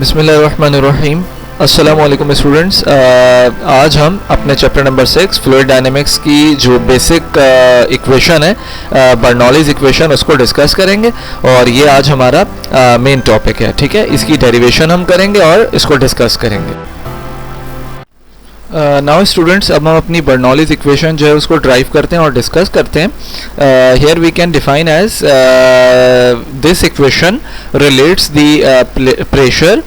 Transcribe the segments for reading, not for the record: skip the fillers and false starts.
बिस्मिल्लाहिर्रहमानिर्रहीम। अस्सलाम वालेकुम स्टूडेंट्स। आज हम अपने चैप्टर नंबर 6 फ्लूइड डायनेमिक्स की जो बेसिक इक्वेशन है बर्नौलीज इक्वेशन उसको डिस्कस करेंगे और ये आज हमारा मेन टॉपिक है। ठीक है, इसकी डेरिवेशन हम करेंगे और इसको डिस्कस करेंगे। नाउ स्टूडेंट्स, अब हम अपनी बर्नौलीज इक्वेशन जो है उसको ड्राइव करते हैं और डिस्कस करते हैं। Here we can define as this equation relates the pressure,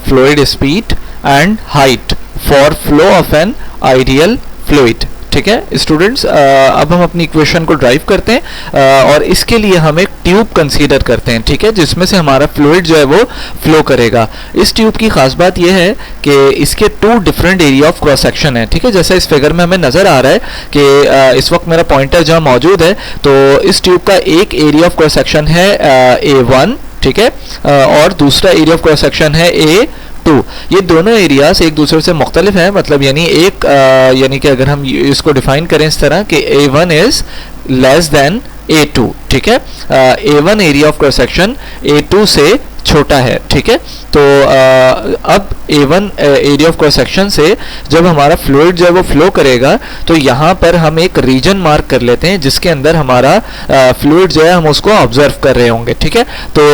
fluid speed and height for flow of an ideal fluid. ठीक है स्टूडेंट्स, अब हम अपनी इक्वेशन को ड्राइव करते हैं और इसके लिए हम एक ट्यूब कंसीडर करते हैं। ठीक है, जिसमें से हमारा फ्लूइड जो है वो फ्लो करेगा। इस ट्यूब की खास बात यह है कि इसके 2 different area of cross section है। ठीक है, जैसे इस फिगर में हमें नजर आ रहा है कि इस वक्त मेरा पॉइंटर जहाँ मौजूद है, तो इस ट्यूब का एक एरिया ऑफ क्रॉस सेक्शन है A1, ठीक है, और दूसरा एरिया ऑफ क्रॉस सेक्शन है A2। ये दोनों एरियाज एक दूसरे से मुख्तलिफ हैं, मतलब यानी कि अगर हम इसको डिफाइन करें इस तरह कि A1 is less than A2। ठीक है, A1 area of cross section A2 से छोटा है। ठीक है, तो अब A1 area of cross section से जब हमारा फ्लूइड जो है वो फ्लो करेगा, तो यहाँ पर हम एक रीजन मार्क कर लेते हैं जिसके अंदर हमारा फ्लूइड जो है हम उसको ऑब्जर्व कर रहे होंगे। ठीक है, तो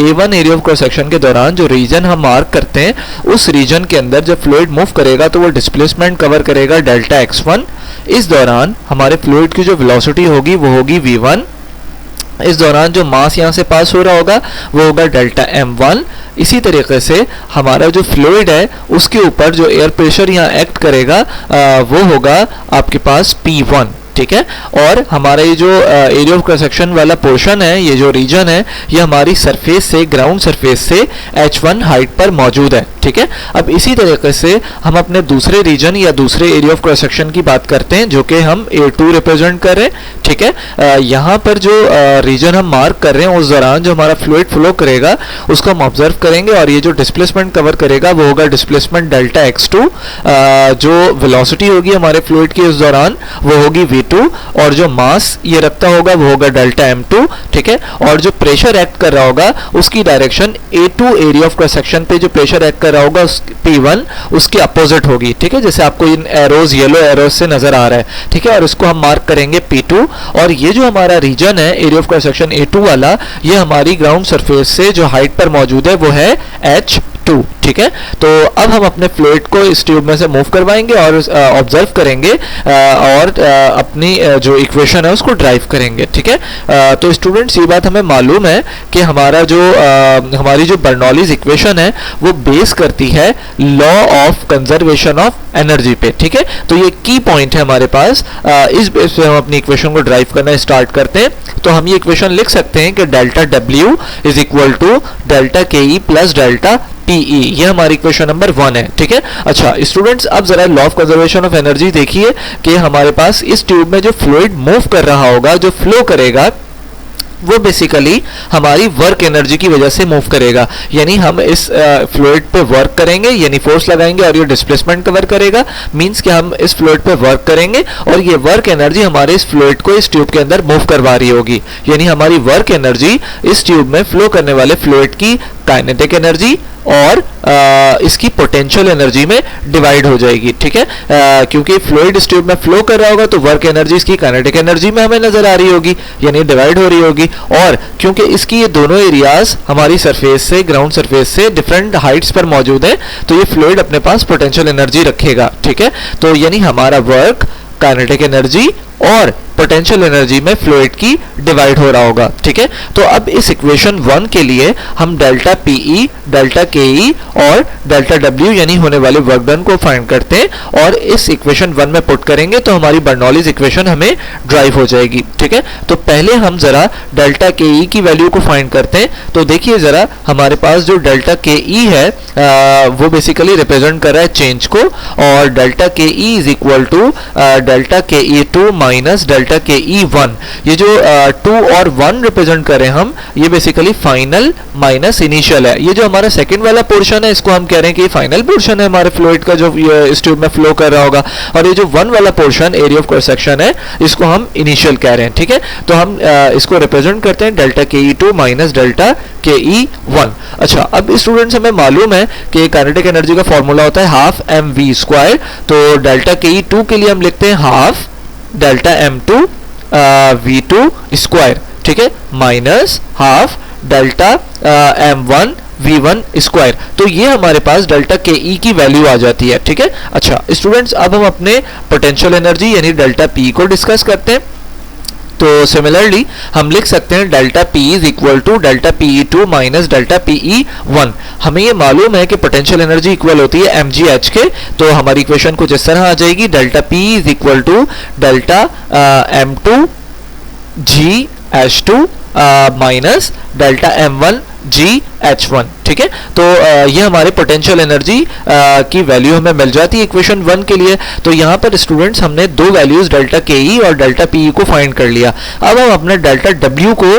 A1 area of cross section के दौरान जो रीजन हम मार्क करते हैं, उस रीजन के अंदर जब फ्लूइड मूव करेगा तो वो डिस्प्लेसमेंट कवर करेगा डेल्टा x1। इस दौरान हमारे फ्लूइड की जो वेलोसिटी होगी वो होगी v1। इस दौरान जो मास यहाँ से पास हो रहा होगा वो होगा डेल्टा m1। इसी तरीके से हमारा जो फ्लूइड है उसके ऊपर जो एयर प्रेशर यहाँ एक्ट करेगा वो होगा आपके पास P1। ठीक है, और हमारा ये जो एरिया ऑफ क्रॉस सेक्शन वाला पोर्शन है, ये जो रीजन है, ये हमारी सरफेस से, ग्राउंड सरफेस से h1 हाइट पर मौजूद है। ठीक है, अब इसी तरीके से हम अपने दूसरे रीजन या दूसरे एरिया ऑफ क्रॉस सेक्शन की बात करते हैं जो कि हम A2 रिप्रेजेंट कर रहे हैं। ठीक है, यहाँ पर जो रीजन हम मार्क कर रहे हैं उस दौरान जो हमारा फ्लूइड फ्लो करेगा उसको हम ऑब्जर्व करेंगे और ये जो डिस्प्लेसमेंट कवर करेगा वो होगा डिस्प्लेसमेंट डेल्टा x2। जो वेलोसिटी होगी हमारे फ्लूइड की उस दौरान वो होगी v2 और जो मास ये रखता होगा वो होगा डेल्टा m2। ठीक है, और जो प्रेशर एक्ट कर रहा होगा उसकी direction A2 area of cross section पे जो प्रेशर एक्ट कर रहा होगा P1 उसके अपोजिट होगी। ठीक है, जैसे आपको इन एरोज, येलो एरोज से नजर आ रहा है। ठीक है, और इसको हम मार्क करेंगे P2 और ये जो हमारा रीजन है area of cross section A2 वाला, ये हमारी ग्राउंड सरफेस से जो हाइट पर मौजूद है वो है H2। ठीक है, तो अब हम अपने फ्लूइड को इस ट्यूब में से मूव करवाएंगे और ऑब्जर्व करेंगे और अपनी जो इक्वेशन है उसको ड्राइव करेंगे। ठीक है, तो स्टूडेंट्स ये बात हमें मालूम है कि हमारी जो बर्नौलीज इक्वेशन है वो बेस करती है law of conservation of energy पे। ठीक है, तो ये की पॉइंट है हमारे पास। इस बेस पे हम अपनी इक्वेशन को ड्राइव करना स्टार्ट करते हैं। तो हम ये इक्वेशन लिख सकते हैं कि delta W is equal to delta KE plus delta PE। ये हमारी इक्वेशन नंबर 1 है। ठीक है, अच्छा स्टूडेंट्स, अब जरा law of conservation of energy देखिए कि हमारे पास इस ट्यूब में जो फ्लूइड मूव कर रहा होगा, जो फ्लो करेगा, वो बेसिकली हमारी वर्क एनर्जी की वजह से मूव करेगा। यानी हम इस फ्लूइड पे वर्क करेंगे, यानी फोर्स लगाएंगे और ये डिस्प्लेसमेंट कवर करेगा। मींस कि हम इस फ्लूइड पे वर्क करेंगे और ये वर्क एनर्जी हमारे इस फ्लूइड को इस ट्यूब के अंदर मूव करवा रही होगी। यानी हमारी वर्क एनर्जी इस ट्यूब में फ्लो करने वाले फ्लूइड की काइनेटिक एनर्जी और इसकी पोटेंशियल एनर्जी में डिवाइड हो जाएगी। ठीक है, क्योंकि फ्लूइड इस ट्यूब में फ्लो कर रहा होगा तो वर्क एनर्जी इसकी काइनेटिक एनर्जी में हमें नजर आ रही होगी, यानी डिवाइड हो रही होगी। और क्योंकि इसकी ये दोनों एरियाज हमारी सरफेस से, ग्राउंड सरफेस से डिफरेंट हाइट्स पर मौजूद है, तो ये फ्लूइड अपने पास पोटेंशियल एनर्जी रखेगा। ठीक है, तो यानी हमारा वर्क, काइनेटिक एनर्जी और पोटेंशियल एनर्जी में फ्लूइड की डिवाइड हो रहा होगा। ठीक है, तो अब इस इक्वेशन 1 के लिए हम डेल्टा PE, डेल्टा KE और डेल्टा W यानी होने वाले वर्क डन को फाइंड करते हैं और इस इक्वेशन 1 में पुट करेंगे तो हमारी बर्नौलीज इक्वेशन हमें ड्राइव हो जाएगी। ठीक है, तो पहले हम जरा डेल्टा KE की वैल्यू को फाइंड करते हैं। तो देखिए जरा, हमारे पास जो डेल्टा KE है वो बेसिकली रिप्रेजेंट कर रहा है चेंज को, और delta KE is equal to delta KE2 minus delta K E 1, ये जो 2 और 1 रिप्रेजेंट करें हम, ये बेसिकली फाइनल माइनस इनिशियल है। ये जो हमारा सेकंड वाला पोर्शन है इसको हम कह रहे हैं कि ये फाइनल पोर्शन है हमारे फ्लूइड का जो इस ट्यूब में फ्लो कर रहा होगा, और ये जो 1 वाला portion area of cross section है इसको हम इनिशियल कह रहे हैं। ठीक है, तो हम इसको रिप्रेजेंट करते हैं delta K E 2 minus delta K E 1। अच्छा, अब स्टूडेंट्स हमें मालूम है कि काइनेटिक एनर्जी का फॉर्मूला होता है हाफ एम वी स्क्वायर, तो डेल्टा के ई 2 के लिए हम लिखते हैं half delta M 2 V 2 square, ठीक है, minus half delta M 1 V1 square. तो ये हमारे पास डेल्टा के ई की वैल्यू आ जाती है। ठीक है, अच्छा स्टूडेंट्स, अब हम अपने पोटेंशियल एनर्जी यानी डेल्टा पी को डिस्कस करते हैं। तो सिमिलरली हम लिख सकते हैं delta P is equal to delta P E 2 minus delta P E 1। हमें ये मालूम है कि पोटेंशियल एनर्जी इक्वल होती है एम जी एच के, तो हमारी इक्वेशन कुछ इस तरह आ जाएगी, delta P is equal to delta M 2 G H 2 minus delta M 1 G H 1। ठीक है, तो ये हमारे पोटेंशियल एनर्जी की वैल्यू हमें मिल जाती है इक्वेशन 1 के लिए। तो यहाँ पर स्टूडेंट्स हमने दो वैल्यूज डेल्टा के ई और डेल्टा पी ई को फाइंड कर लिया। अब हम अपने डेल्टा डब्ल्यू को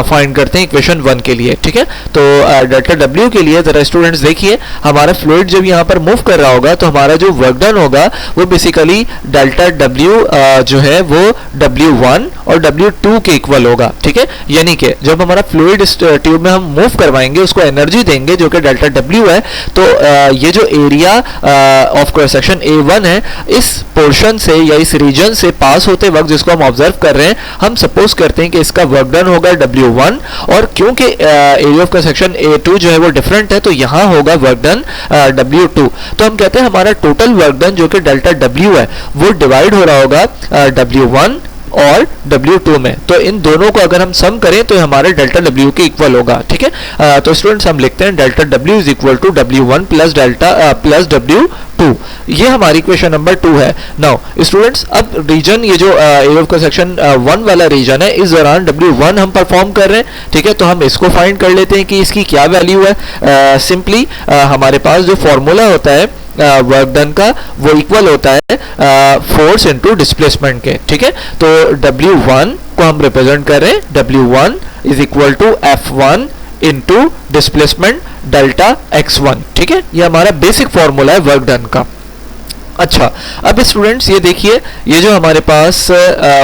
फाइंड करते हैं इक्वेशन 1 के लिए। ठीक है, तो डेल्टा डब्ल्यू के लिए जरा स्टूडेंट्स देखिए, हमारा फ्लूइड जब यहाँ पर मूव कर रहा होगा तो हमारा जो वर्क डन होगा वो बेसिकली डेल्टा डब्ल्यू जो है वो W1 और W2 के इक्वल होगा। ठीक है, यानी कि जब हमारा फ्लूइड इस ट्यूब में हम मूव करवाएंगे, उसको एनर्जी देंगे जो कि डेल्टा डब्ल्यू है, तो ये जो area of cross section A1 है, इस पोर्शन से या इस रीजन से पास होते वक्त जिसको हम ऑब्जर्व कर रहे हैं, हम सपोज करते हैं कि इसका वर्क डन होगा W1, और क्योंकि area of cross section A2 जो है वो डिफरेंट है, तो यहाँ होगा वर्क डन W2। तो हम कहते हैं हमारा टोटल वर्क डन जो कि डेल्टा W है वो डिवाइड हो रहा होगा W1 और W2 में। तो इन दोनों को अगर हम सम करें तो हमारे डेल्टा W के इक्वल होगा। ठीक है, तो स्टूडेंट्स हम लिखते हैं delta W is equal to W1 plus delta plus W2। ये हमारी इक्वेशन नंबर 2 है। नाउ स्टूडेंट्स, अब रीजन ये जो एरिया ऑफ क्रॉस सेक्शन 1 वाला रीजन है, इस दौरान W1 हम परफॉर्म कर रहे हैं। ठीक है, तो हम इसको फाइंड कर लेते हैं कि इसकी क्या वैल्यू है। सिंपली हमारे पास जो फॉर्मूला होता है वर्क डन का वो इक्वल होता है फोर्स इनटू डिस्प्लेसमेंट के। ठीक है, तो W1 को हम रिप्रेजेंट कर रहे हैं, W1 is equal to F1 into displacement delta X1। ठीक है, ये हमारा बेसिक फॉर्मूला है वर्क डन का। अच्छा, अब स्टूडेंट्स ये देखिए, ये जो हमारे पास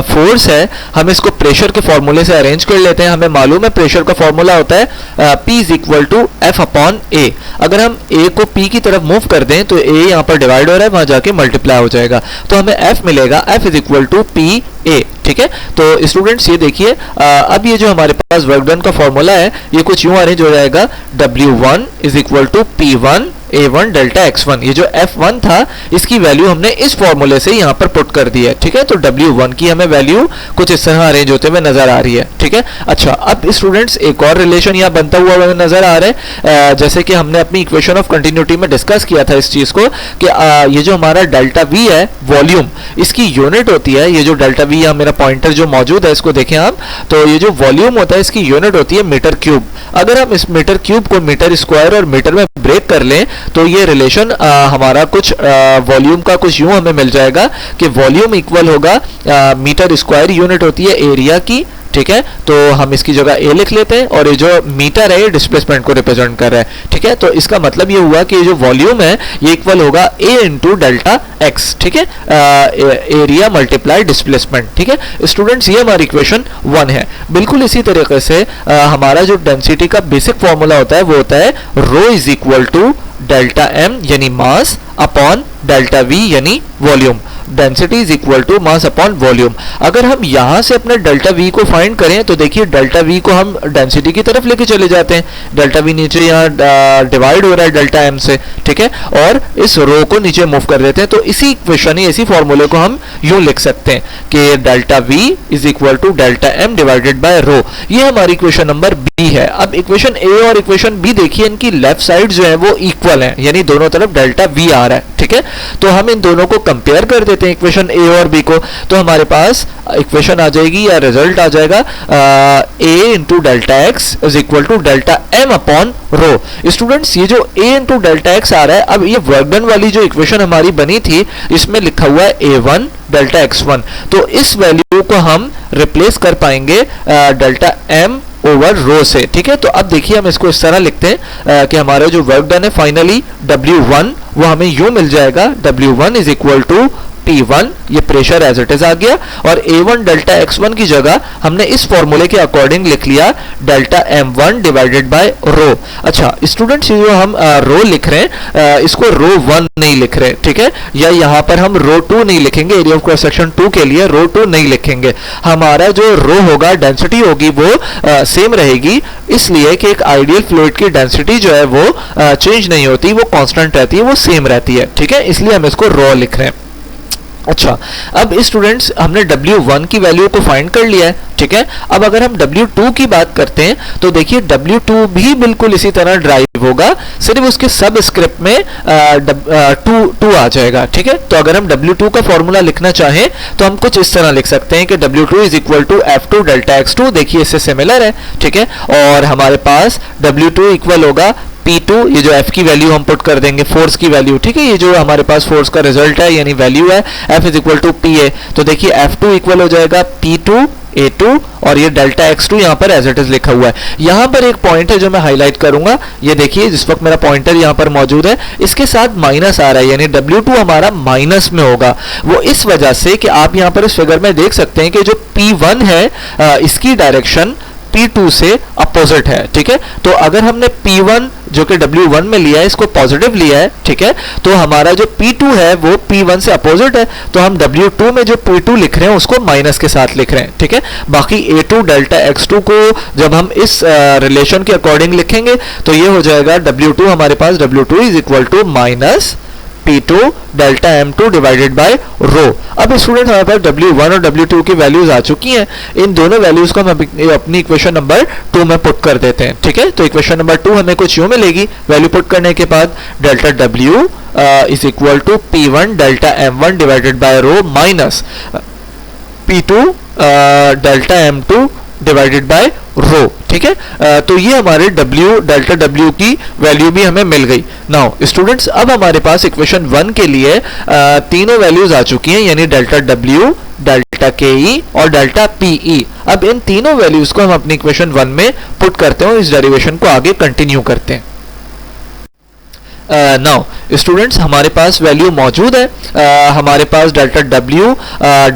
फोर्स है, हम इसको प्रेशर के फॉर्मूले से अरेंज कर लेते हैं। हमें मालूम है प्रेशर का फॉर्मूला होता है P is equal to F upon A। अगर हम A को P की तरफ मूव कर दें तो A यहाँ पर डिवाइड हो रहा है, वहाँ जाके मल्टीप्लाई हो जाएगा, तो हमें F मिलेगा, F is equal to P A। ठीक है, तो स्टूडेंट्स ये देखिए, अब ये जो हमारे पास वर्क डन का फॉर्मूला है ये कुछ यूं अरेंज हो जाएगा, W1 is equal to P1 A1 delta X1। ये जो F1 था इसकी वैल्यू हमने इस फॉर्मूले से यहाँ पर पुट कर दी है। ठीक है, तो W1 की हमें वैल्यू कुछ इस तरह अरेंज होते हुए नजर आ रही है। ठीक है, अच्छा अब स्टूडेंट्स एक और रिलेशन यहाँ बनता हुआ हमें नजर आ रहा है, जैसे कि हमने अपनी इक्वेशन ऑफ कंटिन्यूटी में डिस्कस किया था इस चीज को कि ये जो हमारा डेल्टा V है वॉल्यूम, इसकी यूनिट होती है, ये जो डेल्टा V यहाँ मेरा पॉइंटर जो मौजूद है इसको देखें आप, तो ये जो वॉल्यूम होता है इसकी यूनिट होती है मीटर क्यूब। अगर हम इस मीटर क्यूब को मीटर स्क्वायर और मीटर में ब्रेक कर लें तो ये रिलेशन हमारा कुछ वॉल्यूम का कुछ यूं हमें मिल जाएगा कि वॉल्यूम इक्वल होगा मीटर स्क्वायर, यूनिट होती है एरिया की। ठीक है, तो हम इसकी जगह A लिख लेते हैं, और ये जो मीटर है ये डिस्प्लेसमेंट को रिप्रेजेंट कर रहा है। ठीक है, तो इसका मतलब ये हुआ कि ये जो वॉल्यूम है ये इक्वल होगा A इंटू डेल्टा X। ठीक है, एरिया मल्टीप्लाई डिस्प्लेसमेंट। ठीक है स्टूडेंट्स, ये हमारी इक्वेशन 1 है। बिल्कुल इसी तरीके से हमारा जो डेंसिटी का बेसिक फॉर्मूला होता है वो होता है rho is equal to delta M यानी मास अपॉन डेल्टा V यानी volume. Density is equal to mass upon volume. अगर हम यहाँ से अपने डेल्टा V को फाइंड करें तो देखिए डेल्टा V को हम डेंसिटी की तरफ लेके चले जाते हैं, डेल्टा V नीचे यहाँ डिवाइड हो रहा है डेल्टा M से। ठीक है, और इस रो को नीचे मूव कर देते हैं, तो इसी इक्वेशन इसी फॉर्मूले को हम यूं लिख सकते हैं कि delta V is equal to delta M divided by rho. ये हमारी इक्वेशन नंबर B है। अब इक्वेशन A और इक्वेशन B देखिए, इनकी लेफ्ट साइड जो है वो इक्वल है, यानी दोनों तरफ डेल्टा V आ आ रहा है, ठीक है। तो हम इन दोनों को कंपेयर कर देते हैं, इक्वेशन ए और बी को, तो हमारे पास इक्वेशन आ जाएगी या रिजल्ट आ जाएगा a into delta X is equal to delta M upon rho. Students ये जो a इंटू डेल्टा एक्स आ रहा है, अब ये वर्क डन वाली जो इक्वेशन हमारी बनी थी इसमें लिखा हुआ है a1 डेल्टा x1, तो इस वैल्यू को हम रिप्लेस कर पाएंगे डेल्टा m ओवर रो से, ठीक है। तो अब देखिए हम इसको इस तरह लिखते हैं कि हमारा जो वर्क डन है फाइनली W1 वो हमें यूं मिल जाएगा, W1 is equal to P1, ये प्रेशर एज इट इज आ गया, और A1 डेल्टा x1 की जगह हमने इस फॉर्मूले के अकॉर्डिंग लिख लिया डेल्टा m1 डिवाइडेड बाय रो। अच्छा स्टूडेंट्स, ये जो हम रो लिख रहे हैं इसको रो 1 नहीं लिख रहे, ठीक है, या यहाँ पर हम रो 2 नहीं लिखेंगे, एरिया ऑफ क्रॉस सेक्शन 2 के लिए रो 2 नहीं लिखेंगे। हमारा जो रो होगा, डेंसिटी होगी वो सेम रहेगी, इसलिए कि एक आइडियल फ्लूइड की डेंसिटी जो है वो चेंज नहीं होती, वो कांस्टेंट रहती है, वो सेम रहती है, ठीक है, इसलिए हम इसको रो लिख रहे हैं। अच्छा, अब स्टूडेंट्स हमने W1 की वैल्यू को फाइंड कर लिया है, ठीक है। अब अगर हम W2 की बात करते हैं तो देखिए W2 भी बिल्कुल इसी तरह ड्राइव होगा, सिर्फ उसके सब स्क्रिप्ट में 2 आ जाएगा, ठीक है। तो अगर हम W2 का फॉर्मूला लिखना चाहें तो हम कुछ इस तरह लिख सकते हैं कि W2 is equal to F2 delta X2, देखिए इससे सिमिलर है, ठीक है। और हमारे पास W2 इक्वल होगा P2, ये जो F की वैल्यू हम पुट कर देंगे, फोर्स की वैल्यू, ठीक है, ये जो हमारे पास फोर्स का रिजल्ट है यानी वैल्यू है, F is equal to PA, तो देखिए F2 इक्वल हो जाएगा P2 A2, और ये डेल्टा x2 यहाँ पर एज इट इज लिखा हुआ है। यहाँ पर एक पॉइंट है जो मैं हाईलाइट करूंगा, ये देखिए जिस वक्त मेरा पॉइंटर यहाँ पर मौजूद है इसके साथ माइनस आ रहा है, यानी W2 हमारा माइनस में होगा। वो इस वजह से कि आप यहाँ पर इस फिगर में देख सकते हैं कि जो P1 है इसकी डायरेक्शन P2 से अपोजिट है, ठीक है। तो अगर हमने P1 जो कि W1 में लिया है इसको पॉजिटिव लिया है, ठीक है, तो हमारा जो P2 है वो P1 से अपोजिट है, तो हम W2 में जो P2 लिख रहे हैं उसको माइनस के साथ लिख रहे हैं, ठीक है। बाकी A2 डेल्टा X2 को जब हम इस रिलेशन के अकॉर्डिंग लिखेंगे तो ये हो जाएगा W2, हमारे पास W2 is equal to minus P2 delta M2 divided by rho. अब स्टूडेंट हमारे पास W1 और W2 की वैल्यूज आ चुकी हैं, इन दोनों वैल्यूज को हम अपनी इक्वेशन नंबर 2 में पुट कर देते हैं, ठीक है। तो इक्वेशन नंबर 2 हमें कुछ यूं मिलेगी, वैल्यू पुट करने के बाद delta W is equal to P1 delta M1 divided by rho minus P2 delta M2 divided by rho, ठीक है। तो ये हमारे डेल्टा W की वैल्यू भी हमें मिल गई। नाउ स्टूडेंट्स, अब हमारे पास इक्वेशन 1 के लिए तीनों वैल्यूज आ चुकी हैं, यानी डेल्टा W, डेल्टा KE और डेल्टा PE। अब इन तीनों वैल्यूज को हम अपनी इक्वेशन 1 में पुट करते हैं, इस डेरिवेशन को आगे कंटिन्यू करते हैं। नाउ स्टूडेंट्स, हमारे पास वैल्यू मौजूद है, हमारे पास delta W,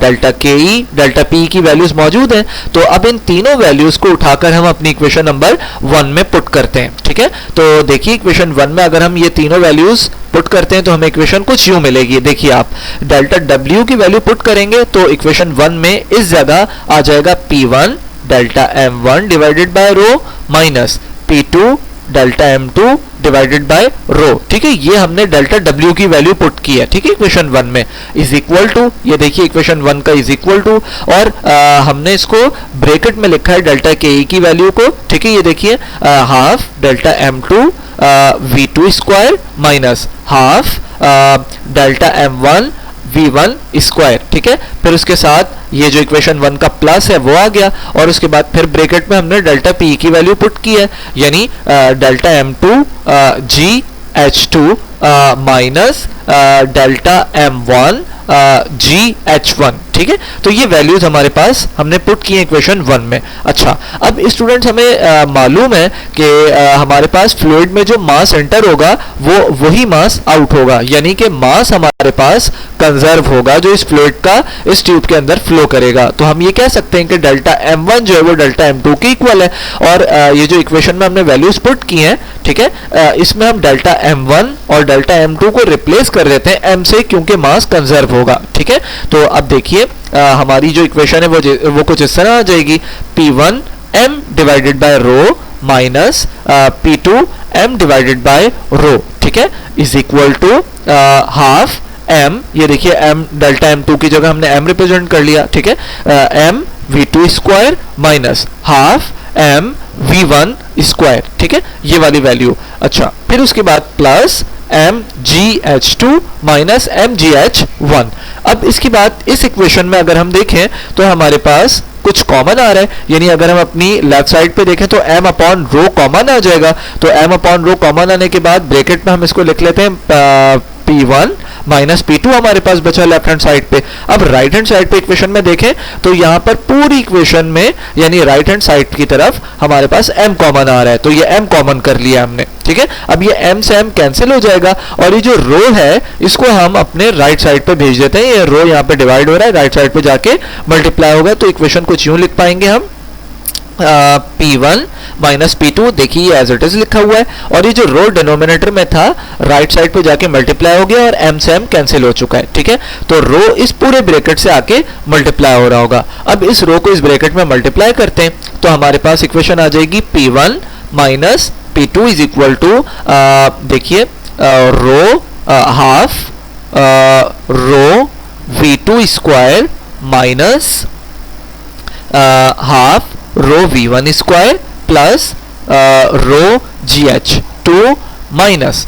delta KE, delta PE की वैल्यूज मौजूद हैं, तो अब इन तीनों वैल्यूज को उठाकर हम अपनी इक्वेशन नंबर 1 में पुट करते हैं, ठीक है। तो देखिए इक्वेशन 1 में अगर हम ये तीनों वैल्यूज पुट करते हैं तो हमें इक्वेशन कुछ यूं मिलेगी, देखिए आप डेल्टा W की वैल्यू पुट करेंगे तो इक्वेशन 1 में इस जगह आ जाएगा P1 delta M1 divided by rho minus P2 delta M2 divided by rho, ठीक है। ये हमने डेल्टा W की वैल्यू पुट की है, ठीक है, इक्वेशन 1 में इज इक्वल टू, ये देखिए इक्वेशन 1 का इज इक्वल टू, और हमने इसको ब्रैकेट में लिखा है डेल्टा KE की वैल्यू को, ठीक है, ये देखिए half delta M2 V2 square minus half delta M1 V1 square, ठीक है। फिर उसके साथ ये जो इक्वेशन 1 का प्लस है वो आ गया, और उसके बाद फिर ब्रैकेट में हमने डेल्टा PE की वैल्यू पुट की है, यानी delta M2 GH2 minus delta M1 GH1, ठीक है। तो ये वैल्यूज हमारे पास हमने पुट की है इक्वेशन 1 में। अच्छा, अब स्टूडेंट्स हमें मालूम है कि हमारे पास फ्लूइड में जो मास एंटर होगा वो वही मास आउट होगा, यानी कि मास हमारे पास कंजर्व होगा जो इस फ्लूइड का इस ट्यूब के अंदर फ्लो करेगा। तो हम ये कह सकते हैं कि डेल्टा M1 जो है वो डेल्टा M2 के इक्वल है, और ये जो इक्वेशन में हमने वैल्यूज पुट की हैं, ठीक है, इसमें हम डेल्टा M1 और डेल्टा M2 को रिप्लेस कर देते हैं M से, क्योंकि मास कंजर्व होगा, ठीक है। तो अब देखिए हमारी जो इक्वेशन है वो कुछ इस तरह आ जाएगी, P1 M divided by rho minus P2 M divided by rho, ठीक है, is equal to half M, ये देखिए M डेल्टा M2 की जगह हमने M रिप्रेजेंट कर लिया, ठीक है, M V2 square minus half M V1 square, ठीक है, ये वाली वैल्यू। अच्छा, फिर उसके बाद प्लस MgH2 माइनस MgH1। अब इसके बाद इस इक्वेशन में अगर हम देखें तो हमारे पास कुछ कॉमन आ रहा है, यानी अगर हम अपनी लेफ्ट साइड पे देखें तो m अपॉन रो कॉमन आ जाएगा। तो m अपॉन रो कॉमन आने के बाद ब्रैकेट में हम इसको लिख लेते हैं P1 माइनस P2 हमारे पास बचा लेफ्ट हैंड साइड पे। अब राइट हैंड साइड पे इक्वेशन में देखें तो यहाँ पर पूरी इक्वेशन में यानी राइट हैंड साइड की तरफ हमारे पास m कॉमन आ रहा है, तो ये m कॉमन कर लिया हमने, ठीक है। अब ये m से m कैंसिल हो जाएगा और ये जो रो है इसको हम अपने राइट साइड पे भेज देते हैं। ये रो यहाँ पे डिवाइड हो रहा है, राइट साइड पे जाके मल्टीप्लाई होगा, तो इक्वेशन कुछ यूं लिख पाएंगे हम P1 माइनस P2, देखिए एज इट इज लिखा हुआ है, और ये जो रो डिनोमिनेटर में था राइट साइड पे जाके मल्टीप्लाई हो गया और m से m कैंसिल हो चुका है, ठीक है। तो रो इस पूरे ब्रैकेट से आके मल्टीप्लाई हो रहा होगा। अब इस रो को इस ब्रैकेट में मल्टीप्लाई करते हैं तो हमारे पास इक्वेशन आ जाएगी P1 minus P2 is equal to, देखिए rho half rho V2 square minus half rho V1 square plus rho GH2 minus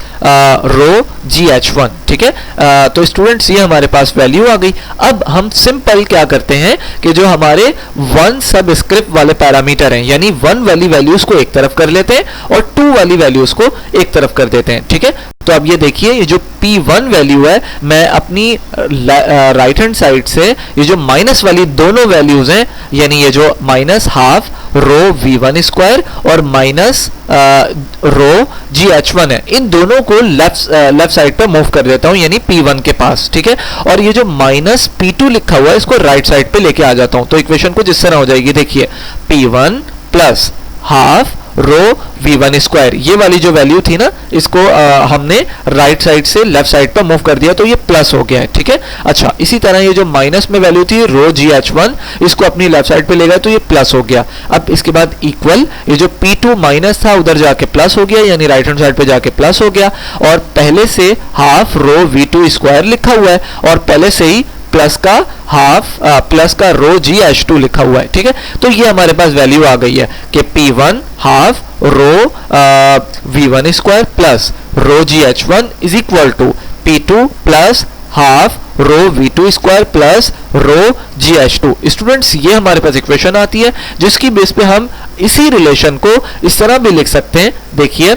rho GH1, ठीक है। तो स्टूडेंट्स ये हमारे पास वैल्यू आ गई। अब हम सिंपल क्या करते हैं कि जो हमारे वन सबस्क्रिप्ट वाले पैरामीटर हैं यानी वन वाली वैल्यूज को एक तरफ कर लेते हैं और टू वाली वैल्यूज को एक तरफ कर देते हैं, ठीक है। तो अब ये देखिए ये जो P1 वैल्यू है मैं अपनी राइट हैंड साइड से ये जो माइनस वाली दोनों वैल्यूज हैं यानी ये जो minus half rho V1 square और माइनस रो GH1 है, इन दोनों को लेफ्ट साइड पे मूव कर देता हूं यानी P1 के पास, ठीक है। और ये जो माइनस P2 लिखा हुआ है इसको राइट साइड पे लेके आ जाता हूं, तो इक्वेशन कुछ इस तरह हो जाएगी, देखिए P1 plus half rho V1 square, ये वाली जो वैल्यू थी ना इसको हमने राइट साइड से लेफ्ट साइड पर मूव कर दिया तो ये प्लस हो गया है, ठीक है। अच्छा, इसी तरह ये जो माइनस में वैल्यू थी रो GH1 इसको अपनी लेफ्ट साइड पे ले गया तो ये प्लस हो गया। अब इसके बाद इक्वल ये जो P2 माइनस था उधर जाके प्लस हो गया यानी राइट हैंड साइड पे जाके प्लस हो गया, और पहले से हाफ रो V2 स्क्वायर लिखा हुआ है और पहले से ही प्लस का हाफ प्लस का रो GH2 लिखा हुआ है, ठीक है। तो ये हमारे पास वैल्यू आ गई है कि P1 half rho V1 square plus rho GH1 is equal to P2 plus half rho V2 square plus rho GH2। Students ये हमारे पास इक्वेशन आती है जिसकी बेस पे हम इसी रिलेशन को इस तरह भी लिख सकते हैं, देखिए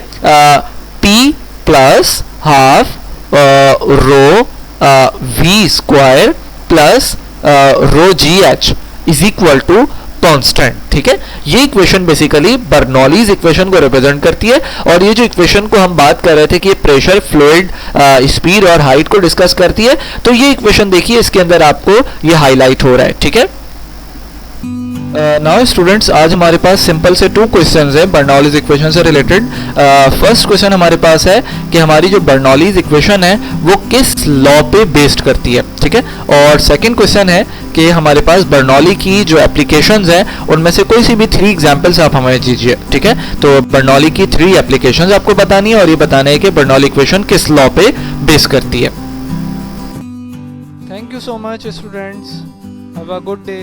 P plus half rho V square plus rho GH is equal to constant, ठीक है। ये इक्वेशन बेसिकली बर्नौलीज इक्वेशन को रिप्रेजेंट करती है, और ये जो इक्वेशन को हम बात कर रहे थे कि ये प्रेशर, फ्लूइड, स्पीड और हाइट को डिस्कस करती है, तो ये इक्वेशन देखिए इसके अंदर आपको ये हाईलाइट हो रहा है, ठीक है। नाउ स्टूडेंट्स आज हमारे पास सिंपल से टू क्वेश्चंस हैं बर्नौलीज इक्वेशन से रिलेटेड। फर्स्ट क्वेश्चन हमारे पास है कि हमारी जो बर्नौलीज इक्वेशन है वो किस लॉ पे बेस्ड करती है, ठीक है। और सेकंड क्वेश्चन है कि हमारे पास बर्नौली की जो एप्लीकेशंस हैं उनमें से कोई सी भी 3 एग्जांपल्स आप हमें दीजिए, ठीक है। तो बर्नौली की 3 एप्लीकेशंस आपको बतानी है और ये बताना है कि बर्नौली इक्वेशन किस लॉ पे बेस करती है। Thank you so much students, have a good day.